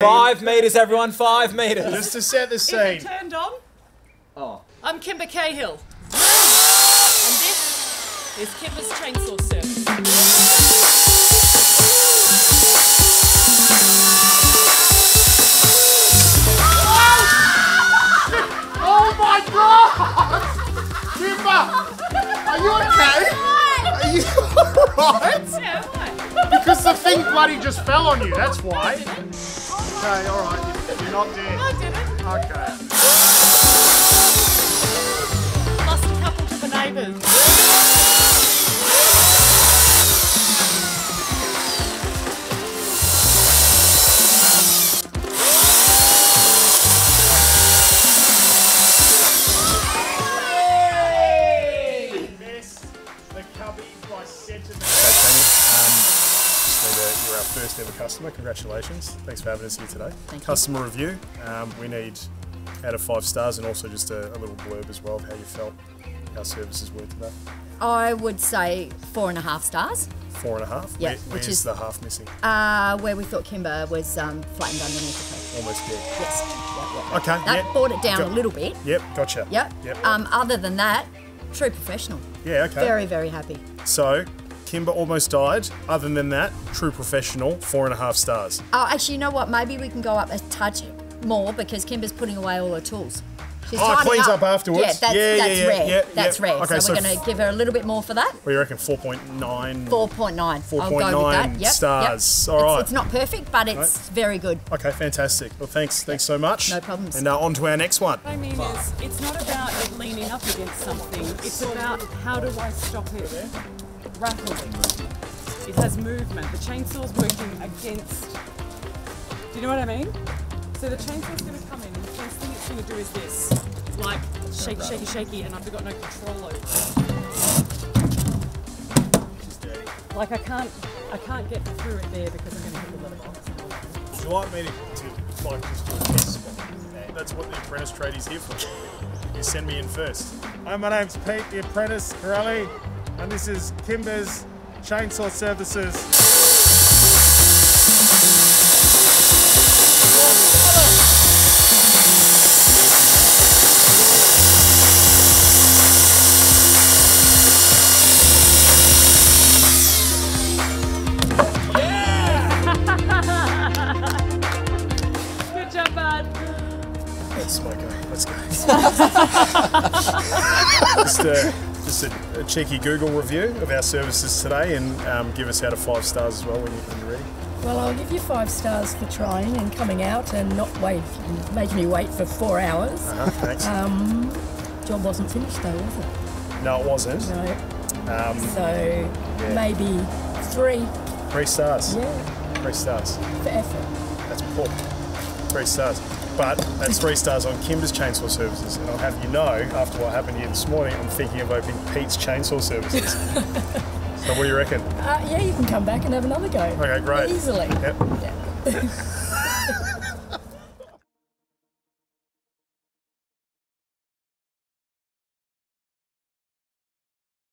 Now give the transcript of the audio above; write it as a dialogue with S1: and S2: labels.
S1: 5 metres, everyone, 5 metres.
S2: Just to set the scene.
S3: Is it turned on?
S1: Oh.
S3: I'm Kymba Cahill. And this is Kymba's chainsaw service.
S2: Oh my God! Kymba! Are you okay? Are you alright?
S3: Yeah, why?
S2: Because the thing bloody just fell on you, that's why. Okay, alright, you're not dead.
S3: I didn't.
S2: Okay.
S3: Lost a couple to the neighbours.
S2: You're our first ever customer. Congratulations. Thanks for having us here today.
S4: Thank you.
S2: Customer review. We need out of 5 stars and also just a little blurb as well of how you felt our services were today.
S4: I would say 4.5 stars.
S2: 4.5?
S4: Yeah,
S2: Where's
S4: which is
S2: the half missing?
S4: Where we thought Kymba was flattened underneath the peak.
S2: Almost dead.
S4: Yes. Yep.
S2: Okay.
S4: That brought it down a little bit.
S2: Yep, gotcha.
S4: Yep. Other than that, true professional.
S2: Yeah, okay.
S4: Very, very happy.
S2: So, Kymba almost died. Other than that, true professional, 4.5 stars.
S4: Oh, actually, you know what? Maybe we can go up a touch more because Kimba's putting away all her tools. She's
S2: cleans up afterwards.
S4: Yeah, that's rare.
S2: Yeah,
S4: that's rare.
S2: Okay,
S4: so we're going to give her a little bit more for that.
S2: What do you reckon? 4.9?
S4: 4.9. I'll go with
S2: 4.9
S4: that. Yep,
S2: stars.
S4: Yep.
S2: All right.
S4: It's not perfect, but it's very good.
S2: Okay, fantastic. Well, thanks so much.
S4: No problems.
S2: And on to our next one.
S3: What I mean is, it's not about it leaning up against something. It's about how do I stop it rattling. It has movement. The chainsaw's working against. Do you know what I mean? So the chainsaw's going to come in, and the first thing it's going to do is this, like shaky, shaky, shaky, and I've got no control over it. Like I can't get through it there because I'm going to hit the letterbox.
S2: Would you like me to just do a test spot? That's what the apprentice tradie's here for. You send me in first.
S5: Hi, my name's Pete, the apprentice, gnarly, and this is Kymba's chainsaw services.
S3: Good job, bud.
S2: Let's smoke it. Let's go. Just a cheeky Google review of our services today, and give us out of 5 stars as well when you're ready.
S6: Well, I'll give you 5 stars for trying and coming out and not making me wait for 4 hours.
S2: Thanks.
S6: Job wasn't finished though, was it?
S2: No, it wasn't.
S6: No.
S2: So
S6: maybe 3.
S2: 3 stars.
S6: Yeah.
S2: 3 stars.
S6: For effort.
S2: That's poor. 3 stars. But that's 3 stars on Kymba's chainsaw services, and I'll have you know, after what happened here this morning, I'm thinking of opening Pete's chainsaw services. So what do you reckon?
S6: Yeah, you can come back and have another go.
S2: Okay, great.
S6: Easily.
S2: Yep.
S6: Yeah.